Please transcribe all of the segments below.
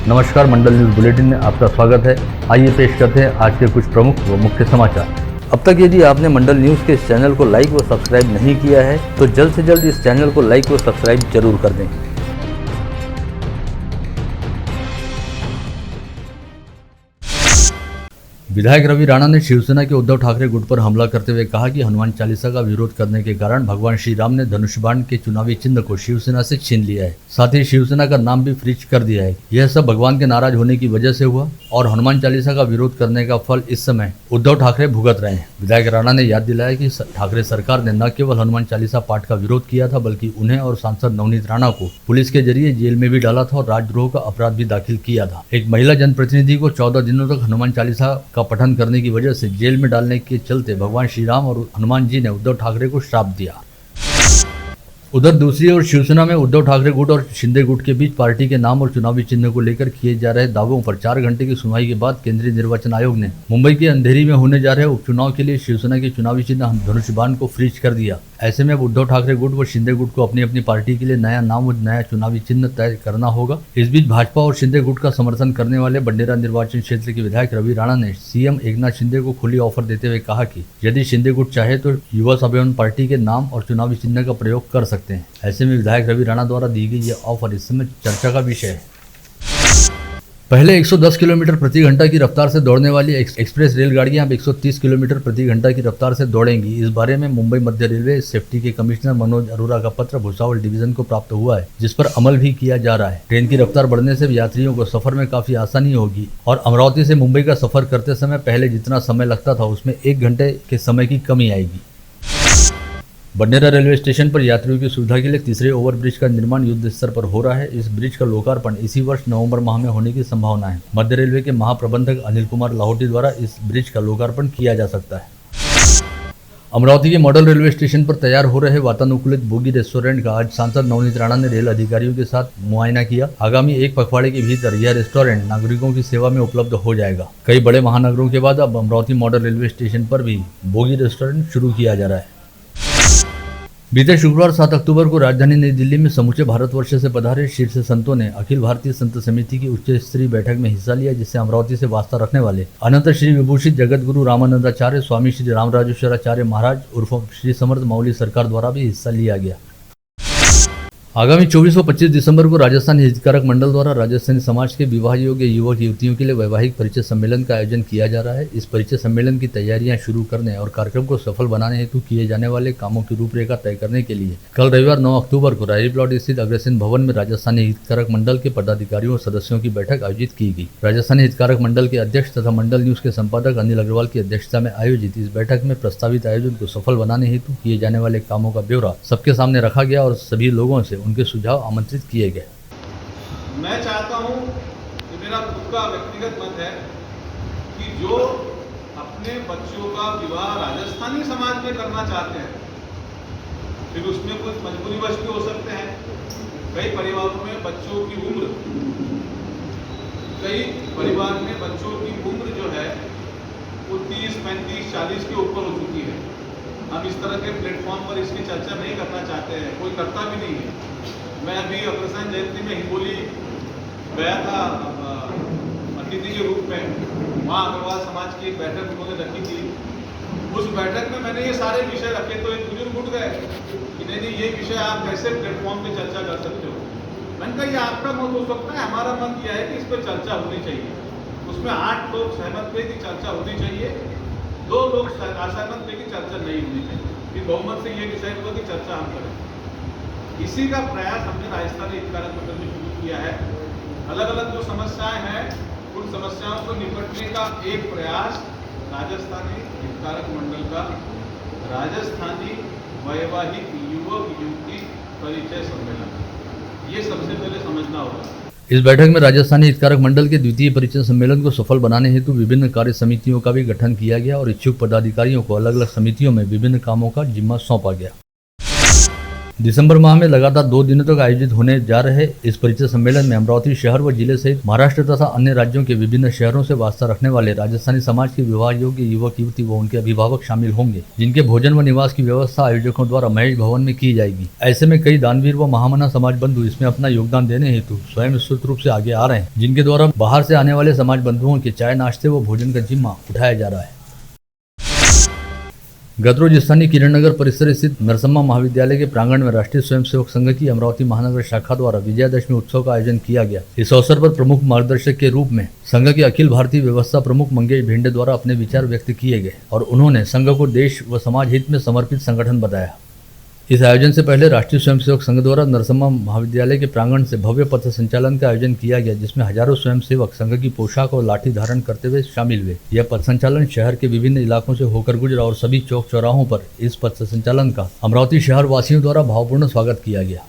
नमस्कार, मंडल news bulletin में आपका स्वागत है। आइए पेश करते हैं आज के कुछ प्रमुख व मुख्य समाचार। अब तक यदि आपने मंडल न्यूज के इस चैनल को लाइक व सब्सक्राइब नहीं किया है तो जल्द से जल्द इस चैनल को लाइक व सब्सक्राइब जरूर कर दें। विधायक रवि राणा ने शिवसेना के उद्धव ठाकरे गुट पर हमला करते हुए कहा कि हनुमान चालीसा का विरोध करने के कारण भगवान श्री राम ने धनुष बाण के चुनावी चिन्ह को शिवसेना से छीन लिया है। साथ ही शिवसेना का नाम भी फ्रीज कर दिया है। यह सब भगवान के नाराज होने की वजह से हुआ और हनुमान चालीसा का विरोध करने का फल इस समय उद्धव ठाकरे भुगत रहे हैं। विधायक राणा ने याद दिलाया कि ठाकरे सरकार ने न केवल हनुमान चालीसा पाठ का विरोध किया था बल्कि उन्हें और सांसद नवनीत राणा को पुलिस के जरिए जेल में भी डाला था और राजद्रोह का अपराध भी दाखिल किया था। एक महिला जनप्रतिनिधि को 14 दिनों तक हनुमान चालीसा का पठन करने की वजह से जेल में डालने के चलते भगवान श्री राम और हनुमान जी ने उद्धव ठाकरे को श्राप दिया। उधर दूसरी ओर शिवसेना में उद्धव ठाकरे गुट और शिंदे गुट के बीच पार्टी के नाम और चुनावी चिन्ह को लेकर किए जा रहे दावों पर 4 घंटे की सुनवाई के बाद केंद्रीय निर्वाचन आयोग ने मुंबई के अंधेरी में होने जा रहे उपचुनाव के लिए शिवसेना के चुनावी चिन्ह धनुष बाण को फ्रीज कर दिया। ऐसे में अब उद्धव ठाकरे गुट व शिंदे गुट को अपनी अपनी पार्टी के लिए नया नाम और नया चुनावी चिन्ह तय करना होगा। इस बीच भाजपा और शिंदे गुट का समर्थन करने वाले बंडेरा निर्वाचन क्षेत्र के विधायक रवि राणा ने सीएम एकनाथ शिंदे को खुली ऑफर देते हुए कहा कि यदि शिंदे गुट चाहे तो युवा स्वाभिमान पार्टी के नाम और चुनावी चिन्ह का प्रयोग कर सकते हैं। ऐसे में विधायक रवि राणा द्वारा दी गई यह ऑफर इस समय चर्चा का विषय है। पहले 110 किलोमीटर प्रति घंटा की रफ्तार से दौड़ने वाली एक्सप्रेस रेलगाड़ियां अब 130 किलोमीटर प्रति घंटा की रफ्तार से दौड़ेंगी। इस बारे में मुंबई मध्य रेलवे सेफ्टी के कमिश्नर मनोज अरोरा का पत्र भुसावल डिवीजन को प्राप्त हुआ है, जिस पर अमल भी किया जा रहा है। ट्रेन की रफ्तार बढ़ने से यात्रियों को सफर में काफी आसानी होगी और अमरावती से मुंबई का सफर करते समय पहले जितना समय लगता था उसमें 1 घंटे के समय की कमी आएगी। बंडेरा रेलवे स्टेशन पर यात्रियों की सुविधा के लिए तीसरे ओवरब्रिज का निर्माण युद्ध स्तर पर हो रहा है। इस ब्रिज का लोकार्पण इसी वर्ष नवंबर माह में होने की संभावना है। मध्य रेलवे के महाप्रबंधक अनिल कुमार लाहौटी द्वारा इस ब्रिज का लोकार्पण किया जा सकता है। अमरावती के मॉडल रेलवे स्टेशन पर तैयार हो रहे वातानुकूलित बोगी रेस्टोरेंट का आज सांसद नवनीत राणा ने रेल अधिकारियों के साथ मुआयना किया। आगामी 1 पखवाड़े के भीतर यह रेस्टोरेंट नागरिकों की सेवा में उपलब्ध हो जाएगा। कई बड़े महानगरों के बाद अब अमरावती मॉडल रेलवे स्टेशन पर भी बोगी रेस्टोरेंट शुरू किया जा रहा है। बीते शुक्रवार 7 अक्टूबर को राजधानी नई दिल्ली में समूचे भारतवर्ष से पधारे शीर्ष संतों ने अखिल भारतीय संत समिति की उच्च स्तरीय बैठक में हिस्सा लिया, जिससे अमरावती से वास्ता रखने वाले अनंत श्री विभूषित जगत गुरु रामानंदाचार्य स्वामी श्री रामराजेश्वराचार्य महाराज उर्फ श्री समर्थ मौली सरकार द्वारा भी हिस्सा लिया गया। आगामी 24 व 25 दिसंबर को राजस्थान हितकारक मंडल द्वारा राजस्थानी समाज के विवाह योग्य युवक युवतियों के लिए वैवाहिक परिचय सम्मेलन का आयोजन किया जा रहा है। इस परिचय सम्मेलन की तैयारियां शुरू करने और कार्यक्रम को सफल बनाने हेतु किए जाने वाले कामों की रूपरेखा तय करने के लिए कल रविवार 9 अक्टूबर को रायरी प्लॉट स्थित अग्रसेन भवन में राजस्थानी हितकारक मंडल के पदाधिकारियों और सदस्यों की बैठक आयोजित की गई। राजस्थानी हितकारक मंडल के अध्यक्ष तथा मंडल न्यूज के संपादक अनिल अग्रवाल की अध्यक्षता में आयोजित इस बैठक में प्रस्तावित आयोजन को सफल बनाने हेतु किए जाने वाले कामों का ब्यौरा सबके सामने रखा गया और सभी लोगों से उनके सुझाव आमंत्रित किए गए। मैं चाहता हूं कि मेरा खुद का व्यक्तिगत मत है कि जो अपने बच्चों का विवाह राजस्थानी समाज में करना चाहते हैं, फिर उसमें कुछ मजबूरीवश भी हो सकते हैं। कई परिवारों में बच्चों की उम्र जो है वो 30, 35, 40 के ऊपर हो चुकी है। हम इस तरह के प्लेटफॉर्म पर इसकी चर्चा नहीं करना चाहते हैं, कोई करता भी नहीं है। मैं अभी अग्रसेन जयंती में हिंगोली गया था अतिथि के रूप में। वहाँ अग्रवाल समाज की एक बैठक उन्होंने रखी थी। उस बैठक में मैंने ये सारे विषय रखे तो एक बुजुर्ग उठ गए कि नहीं ये विषय आप कैसे प्लेटफॉर्म पे चर्चा कर सकते हो। मैंने कहा ये आपका मत हो सकता है, हमारा मत यह है कि इस पर चर्चा होनी चाहिए। उसमें 8 लोग सहमत थे कि चर्चा होनी चाहिए, 2 लोग असहमत थे कि चर्चा नहीं होनी चाहिए। फिर बहुमत से ये डिसाइड हुआ कि चर्चा हम करें। इसी का प्रयास हमने राजस्थानी हितकारक मंडल में शुरू किया है। अलग अलग जो समस्याएं हैं उन समस्याओं को निपटने का एक प्रयास राजस्थानी हितकारक मंडल का राजस्थानी वैवाहिक युवक युवती परिचय सम्मेलन, ये सबसे पहले समझना होगा। इस बैठक में राजस्थानी हितकारक मंडल के द्वितीय परिचय सम्मेलन को सफल बनाने हेतु विभिन्न कार्य समितियों का भी गठन किया गया और इच्छुक पदाधिकारियों को अलग अलग समितियों में विभिन्न कामों का जिम्मा सौंपा गया। दिसंबर माह में लगातार 2 दिनों तक आयोजित होने जा रहे इस परिचय सम्मेलन में अमरावती शहर व जिले सहित महाराष्ट्र तथा अन्य राज्यों के विभिन्न शहरों से वास्ता रखने वाले राजस्थानी समाज के विवाह योग्य युवक युवती व उनके अभिभावक शामिल होंगे, जिनके भोजन व निवास की व्यवस्था आयोजकों द्वारा महेश भवन में की जाएगी। ऐसे में कई दानवीर व महामना समाज बंधु इसमें अपना योगदान देने हेतु स्वयं विस्तृत रूप से आगे आ रहे हैं, जिनके द्वारा बाहर से आने वाले समाज बंधुओं के चाय नाश्ते व भोजन का जिम्मा उठाया जा रहा है। गतरोज स्थानीय किरण नगर परिसर स्थित नरसम्मा महाविद्यालय के प्रांगण में राष्ट्रीय स्वयंसेवक संघ की अमरावती महानगर शाखा द्वारा विजयादशमी उत्सव का आयोजन किया गया। इस अवसर पर प्रमुख मार्गदर्शक के रूप में संघ के अखिल भारतीय व्यवस्था प्रमुख मंगेश भिंडे द्वारा अपने विचार व्यक्त किए गए और उन्होंने संघ को देश व समाज हित में समर्पित संगठन बताया। इस आयोजन से पहले राष्ट्रीय स्वयंसेवक संघ द्वारा नरसम्मा महाविद्यालय के प्रांगण से भव्य पथ संचालन का आयोजन किया गया, जिसमें हजारों स्वयंसेवक संघ की पोशाक और लाठी धारण करते हुए शामिल हुए। यह पथ संचालन शहर के विभिन्न इलाकों से होकर गुजरा और सभी चौक चौराहों पर इस पथ संचालन का अमरावती शहर वासियों द्वारा भावपूर्ण स्वागत किया गया।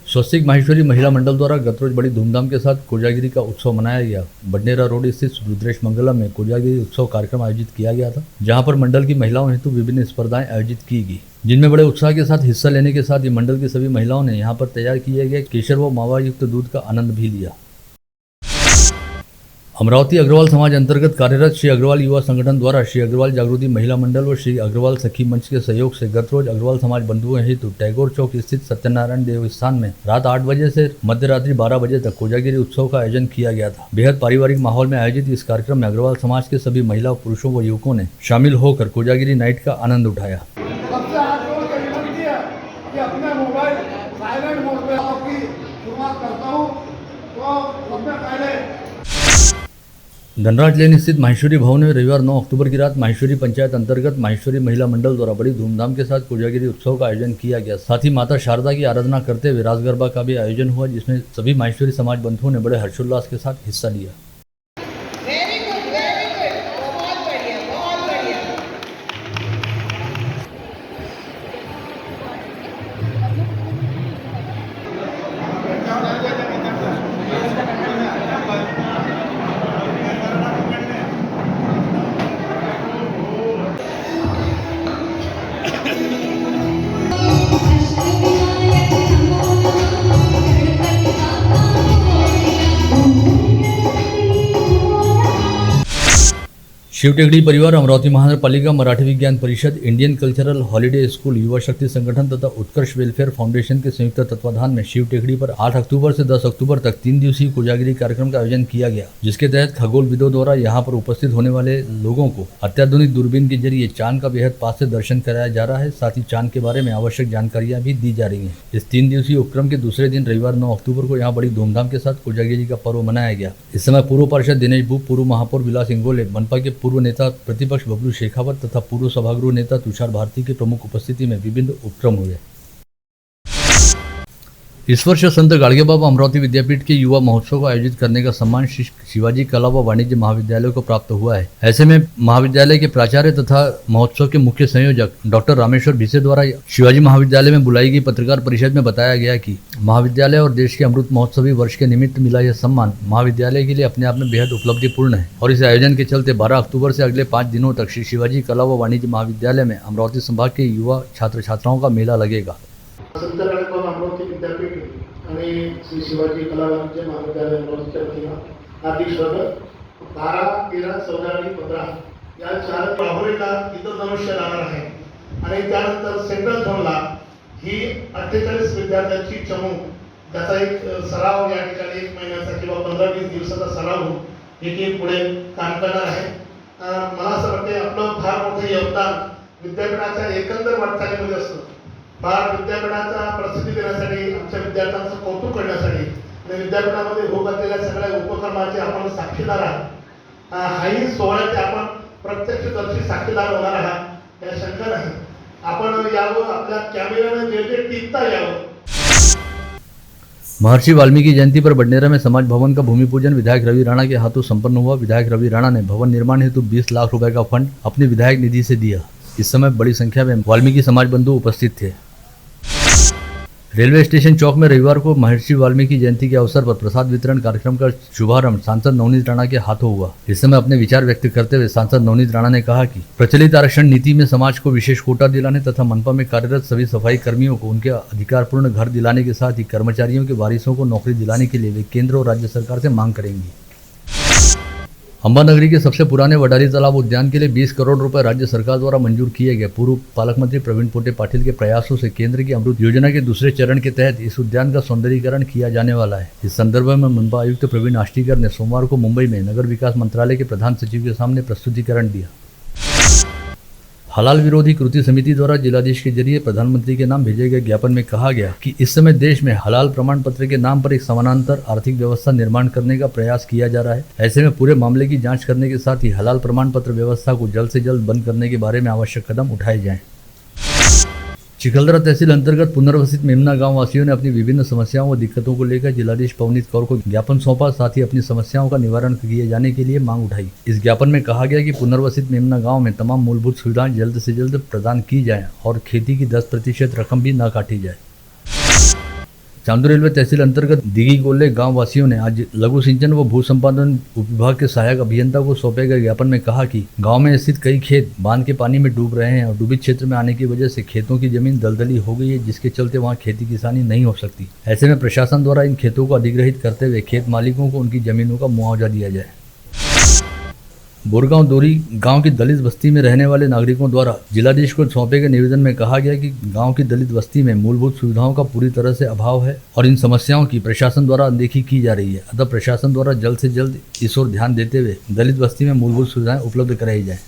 स्वस्तिक माहेश्वरी महिला मंडल द्वारा गतरोज बड़ी धूमधाम के साथ कोजागिरी का उत्सव मनाया गया। बडनेरा रोड स्थित रुद्रेश मंगलम में कोजागिरी उत्सव कार्यक्रम आयोजित किया गया था, जहां पर मंडल की महिलाओं हेतु विभिन्न स्पर्धाएं आयोजित की गई, जिनमें बड़े उत्साह के साथ हिस्सा लेने के साथ ही मंडल की सभी महिलाओं ने यहां पर तैयार किए गए केसर व मावा युक्त दूध का आनंद भी लिया। अमरावती अग्रवाल समाज अंतर्गत कार्यरत श्री अग्रवाल युवा संगठन द्वारा श्री अग्रवाल जागृति महिला मंडल व श्री अग्रवाल सखी मंच के सहयोग से गतरोज अग्रवाल समाज बंधुओं हेतु टैगोर चौक स्थित सत्यनारायण देव स्थान में रात 8 बजे से मध्यरात्रि 12 बजे तक कोजागिरी उत्सव का आयोजन किया गया था। बेहद पारिवारिक माहौल में आयोजित इस कार्यक्रम में अग्रवाल समाज के सभी महिला, पुरुषों व युवकों ने शामिल होकर कोजागिरी नाइट का आनंद उठाया। धनराज लेन स्थित माहेश्वरी भवन में रविवार 9 अक्टूबर की रात माहेश्वरी पंचायत अंतर्गत माहेश्वरी महिला मंडल द्वारा बड़ी धूमधाम के साथ कोजागिरी उत्सव का आयोजन किया गया। साथ ही माता शारदा की आराधना करते हुए रास गरबा का भी आयोजन हुआ, जिसमें सभी माहेश्वरी समाज बंधुओं ने बड़े हर्षोल्लास के साथ हिस्सा लिया। शिव टेकड़ी परिवार, अमरावती महानगर पालिका, मराठी विज्ञान परिषद, इंडियन कल्चरल हॉलिडे स्कूल, युवा शक्ति संगठन तथा उत्कर्ष वेलफेयर फाउंडेशन के संयुक्त तत्वाधान में शिव टेकड़ी पर 8 अक्टूबर से 10 अक्टूबर तक 3 दिवसीय कोजागिरी कार्यक्रम का आयोजन किया गया, जिसके तहत खगोलविदों द्वारा यहां पर उपस्थित होने वाले लोगों को अत्याधुनिक दूरबीन के जरिए चांद का बेहद पास से दर्शन कराया जा रहा है। साथ ही चांद के बारे में आवश्यक जानकारियां भी दी जा रही है। इस 3 दिवसीय उपक्रम के दूसरे दिन रविवार 9 अक्टूबर को यहाँ बड़ी धूमधाम के साथ कोजागिरी का पर्व मनाया गया। इस समय पूर्व पार्षद दिनेश भूप, पूर्व महापौर विलास इंगोले, मनपा के पूर्व नेता प्रतिपक्ष बबलू शेखावत तथा पूर्व सभागृह नेता तुषार भारती की प्रमुख उपस्थिति में विभिन्न उपक्रम हुए। इस वर्ष संत गाडगेबाबा अमरावती विद्यापीठ के युवा महोत्सव को आयोजित करने का सम्मान श्री शिवाजी कला व वाणिज्य महाविद्यालय को प्राप्त हुआ है। ऐसे में महाविद्यालय के प्राचार्य तथा महोत्सव के मुख्य संयोजक डॉक्टर रामेश्वर भिसे द्वारा शिवाजी महाविद्यालय में बुलाई गई पत्रकार परिषद में बताया गया कि महाविद्यालय और देश के अमृत महोत्सवी वर्ष के निमित्त मिला यह सम्मान महाविद्यालय के लिए अपने आप में बेहद उपलब्धिपूर्ण है और इस आयोजन के चलते 12 अक्टूबर से अगले 5 दिनों तक श्री शिवाजी कला व वाणिज्य महाविद्यालय में अमरावती संभाग के युवा छात्र छात्राओं का मेला लगेगा। संत गाडगेबाबा अमरावती विद्यापीठ आणि श्री शिवाजी कला वाणिज्य महाविद्यालय अमरावतीच्या वतीनं हार्दिक स्वागत। 12, 13, 14 आणि 15 या 4 राहुरीला इथं धनुष्य राहणार आहे आणि त्यानंतर सेंट्रल झोनला ही 48 विद्यार्थ्यांची चमू, त्याचा एक सराव या ठिकाणी 1 महिन्याचा किंवा 15-20 दिवसाचा सराव होऊन ही पुढे काम करणार आहे। मला असं वाटतं आपलं फार मोठं योगदान विद्यापीठाच्या एकंदर वाटचालीमध्ये असतं फार विद्यापीठाचा प्रसिद्धी देण्यासाठी, आमच्या विद्यार्थ्यांचं कौतुक करण्यासाठी आणि विद्यापीठामध्ये होत असलेल्या सगळ्या उपक्रमाचे आपण साक्षीदार आहात. हाही सोहळ्याचे आपण प्रत्यक्षदर्शी साक्षीदार होणार आहात या शंका नाही. आपण यावं, आपल्या कॅमेऱ्याने जे जे टिपता यावं. महर्षि वाल्मीकि जयंती पर बडनेरा में समाज भवन का भूमि पूजन विधायक रवि राणा के हाथों संपन्न हुआ। विधायक रवि राणा ने भवन निर्माण हेतु 20 लाख रुपए का फंड अपनी विधायक निधि से दिया। इस समय बड़ी संख्या में वाल्मीकि समाज बंधु उपस्थित थे। रेलवे स्टेशन चौक में रविवार को महर्षि वाल्मीकि जयंती के अवसर पर प्रसाद वितरण कार्यक्रम का शुभारंभ सांसद नवनीत राणा के हाथों हुआ। इस समय अपने विचार व्यक्त करते हुए सांसद नवनीत राणा ने कहा कि प्रचलित आरक्षण नीति में समाज को विशेष कोटा दिलाने तथा मनपा में कार्यरत सभी सफाई कर्मियों को उनके अधिकारपूर्ण घर दिलाने के साथ ही कर्मचारियों के वारिसों को नौकरी दिलाने के लिए वे केंद्र और राज्य सरकार से मांग करेंगी। अंबानगरी के सबसे पुराने वडाली तालाब उद्यान के लिए 20 करोड़ रुपए राज्य सरकार द्वारा मंजूर किए गए। पूर्व पालक मंत्री प्रवीण पोटे पाटिल के प्रयासों से केंद्र की अमृत योजना के दूसरे चरण के तहत इस उद्यान का सौंदर्यीकरण किया जाने वाला है। इस संदर्भ में मनपा आयुक्त प्रवीण आष्टीकर ने सोमवार को मुंबई में नगर विकास मंत्रालय के प्रधान सचिव के सामने प्रस्तुतिकरण दिया। हलाल विरोधी कृति समिति द्वारा जिलाधीश के जरिए प्रधानमंत्री के नाम भेजे गए ज्ञापन में कहा गया कि इस समय देश में हलाल प्रमाण पत्र के नाम पर एक समानांतर आर्थिक व्यवस्था निर्माण करने का प्रयास किया जा रहा है। ऐसे में पूरे मामले की जांच करने के साथ ही हलाल प्रमाण पत्र व्यवस्था को जल्द से जल्द बंद करने के बारे में आवश्यक कदम उठाए जाएं। चिखलदरा तहसील अंतर्गत पुनर्वसित मेमना गांव वासियों ने अपनी विभिन्न समस्याओं व दिक्कतों को लेकर जिलाधीश पवनीत कौर को ज्ञापन सौंपा। साथ ही अपनी समस्याओं का निवारण किए जाने के लिए मांग उठाई। इस ज्ञापन में कहा गया कि पुनर्वसित मेमना गांव में तमाम मूलभूत सुविधाएं जल्द से जल्द प्रदान की जाएं और खेती की 10% रकम भी न काटी जाए। चांदू रेलवे तहसील अंतर्गत दिघी गोले गांव वासियों ने आज लघु सिंचन व भू संपादन विभाग के सहायक अभियंता को सौंपे गए ज्ञापन में कहा कि गांव में स्थित कई खेत बांध के पानी में डूब रहे हैं और डूबित क्षेत्र में आने की वजह से खेतों की जमीन दलदली हो गई है, जिसके चलते वहां खेती किसानी नहीं हो सकती। ऐसे में प्रशासन द्वारा इन खेतों को अधिग्रहित करते हुए खेत मालिकों को उनकी जमीनों का मुआवजा दिया जाए। बोरगांव दोरी गांव की दलित बस्ती में रहने वाले नागरिकों द्वारा जिलाधीश को सौंपे गए निवेदन में कहा गया कि गांव की दलित बस्ती में मूलभूत सुविधाओं का पूरी तरह से अभाव है और इन समस्याओं की प्रशासन द्वारा अनदेखी की जा रही है। अतः प्रशासन द्वारा जल्द से जल्द इस ओर ध्यान देते हुए दलित बस्ती में मूलभूत सुविधाएं उपलब्ध कराई जाए।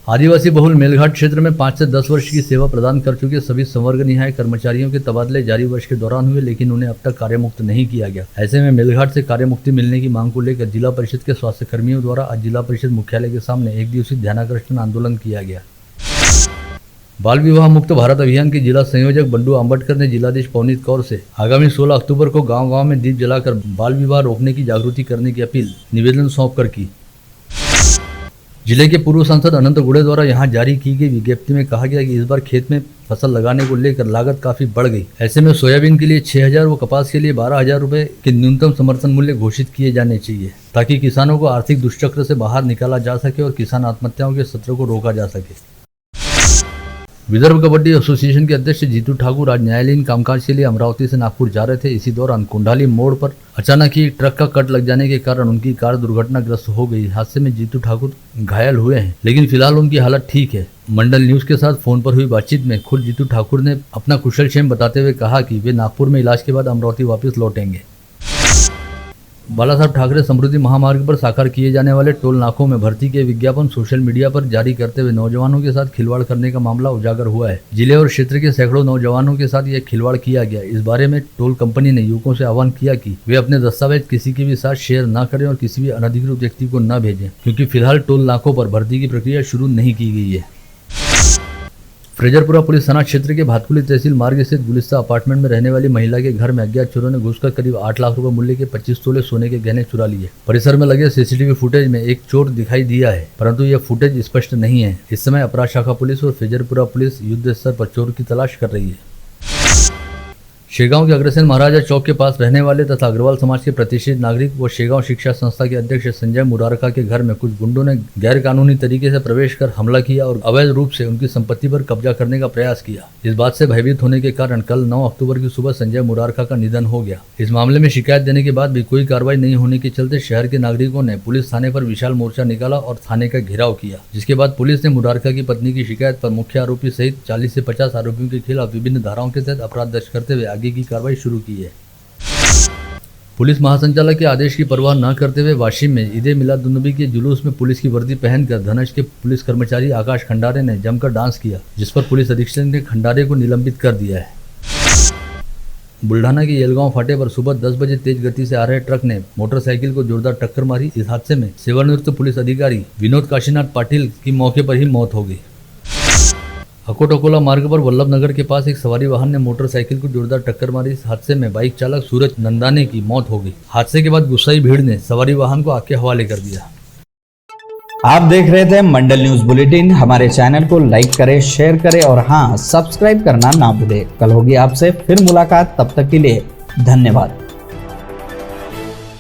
आदिवासी बहुल मेलघाट क्षेत्र में 5 से 10 वर्ष की सेवा प्रदान कर चुके सभी संवर्ग निहाय कर्मचारियों के तबादले जारी वर्ष के दौरान हुए, लेकिन उन्हें अब तक कार्यमुक्त नहीं किया गया। ऐसे में मेलघाट से कार्यमुक्ति मिलने की मांग को लेकर जिला परिषद के स्वास्थ्य कर्मियों द्वारा आज जिला परिषद मुख्यालय के सामने एक दिवसीय ध्यानाकर्षण आंदोलन किया गया। बाल विवाह मुक्त भारत अभियान के जिला संयोजक बंडू आंबटकर ने जिलाधीश पवनीत कौर से आगामी 16 अक्टूबर को गांव-गांव में दीप जलाकर बाल विवाह रोकने की जागृति करने की अपील निवेदन सौंपकर की। जिले के पूर्व सांसद अनंत गुड़े द्वारा यहां जारी की गई विज्ञप्ति में कहा गया कि इस बार खेत में फसल लगाने को लेकर लागत काफी बढ़ गई। ऐसे में सोयाबीन के लिए 6,000 व कपास के लिए 12,000 रुपए के न्यूनतम समर्थन मूल्य घोषित किए जाने चाहिए, ताकि किसानों को आर्थिक दुष्चक्र से बाहर निकाला जा सके और किसान आत्महत्याओं के सत्र को रोका जा सके। विदर्भ कबड्डी एसोसिएशन के अध्यक्ष जीतू ठाकुर आज न्यायालयीन कामकाज के लिए अमरावती से नागपुर जा रहे थे। इसी दौरान कुंडाली मोड़ पर अचानक ही ट्रक का कट लग जाने के कारण उनकी कार दुर्घटनाग्रस्त हो गई। हादसे में जीतू ठाकुर घायल हुए हैं, लेकिन फिलहाल उनकी हालत ठीक है। मंडल न्यूज के साथ फोन पर हुई बातचीत में खुद जीतू ठाकुर ने अपना कुशलक्षेम बताते हुए कहा कि वे नागपुर में इलाज के बाद अमरावती वापस लौटेंगे। बाला साहब ठाकरे समृद्धि महामार्ग पर साकार किए जाने वाले टोल नाकों में भर्ती के विज्ञापन सोशल मीडिया पर जारी करते हुए नौजवानों के साथ खिलवाड़ करने का मामला उजागर हुआ है। जिले और क्षेत्र के सैकड़ों नौजवानों के साथ यह खिलवाड़ किया गया। इस बारे में टोल कंपनी ने युवकों से आह्वान किया कि वे अपने दस्तावेज किसी के भी साथ शेयर न करें और किसी भी अनधिकृत व्यक्ति को न भेजें, क्योंकि फिलहाल टोल नाकों पर भर्ती की प्रक्रिया शुरू नहीं की गई है। फ्रेजरपुरा पुलिस थाना क्षेत्र के भातकुली तहसील मार्ग स्थित गुलिस्ता अपार्टमेंट में रहने वाली महिला के घर में अज्ञात चोरों ने घुसकर करीब 8 लाख रुपए मूल्य के 25 तोले सोने के गहने चुरा लिए। परिसर में लगे सीसीटीवी फुटेज में एक चोर दिखाई दिया है, परंतु यह फुटेज स्पष्ट नहीं है। इस समय अपराध शाखा पुलिस और फ्रेजरपुरा पुलिस युद्ध स्तर पर चोर की तलाश कर रही है। शेगांव के अग्रसेन महाराजा चौक के पास रहने वाले तथा अग्रवाल समाज के प्रतिष्ठित नागरिक व शेगांव शिक्षा संस्था के अध्यक्ष संजय मुरारका के घर में कुछ गुंडों ने गैर कानूनी तरीके से प्रवेश कर हमला किया और अवैध रूप से उनकी संपत्ति पर कब्जा करने का प्रयास किया। इस बात से भयभीत होने के कारण कल 9 अक्टूबर की सुबह संजय मुरारका का निधन हो गया। इस मामले में शिकायत देने के बाद भी कोई कार्रवाई नहीं होने के चलते शहर के नागरिकों ने पुलिस थाने पर विशाल मोर्चा निकाला और थाने का घेराव किया, जिसके बाद पुलिस ने मुरारका की पत्नी की शिकायत पर मुख्य आरोपी सहित 40 से 50 आरोपियों के खिलाफ विभिन्न धाराओं के तहत अपराध दर्ज करते हुए आगे की कार्रवाई शुरू की है। पुलिस महासंचालक के आदेश की परवाह न करते हुए वाशिम में ईदे मिलादुन्नबी के जुलूस में पुलिस की वर्दी पहनकर धनज के पुलिस कर्मचारी आकाश खंडारे ने जमकर डांस किया, जिस पर पुलिस अधीक्षक ने खंडारे को निलंबित कर दिया है। बुल्ढाना के येलगांव फाटे पर सुबह 10 बजे तेज गति से आ रहे ट्रक ने मोटरसाइकिल को जोरदार टक्कर मारी। इस हादसे में सेवानिवृत्त पुलिस अधिकारी विनोद काशीनाथ पाटिल की मौके पर ही मौत हो गई। अकोट-अकोला मार्ग पर वल्लभ नगर के पास एक सवारी वाहन ने मोटरसाइकिल को जोरदार टक्कर मारी। इस हादसे में बाइक चालक सूरज नंदाने की मौत हो गई। हादसे के बाद गुस्साई भीड़ ने सवारी वाहन को आग के हवाले कर दिया। आप देख रहे थे मंडल न्यूज बुलेटिन। हमारे चैनल को लाइक करें, शेयर करें और हाँ, सब्सक्राइब करना ना भूलें। कल होगी आपसे फिर मुलाकात, तब तक के लिए धन्यवाद।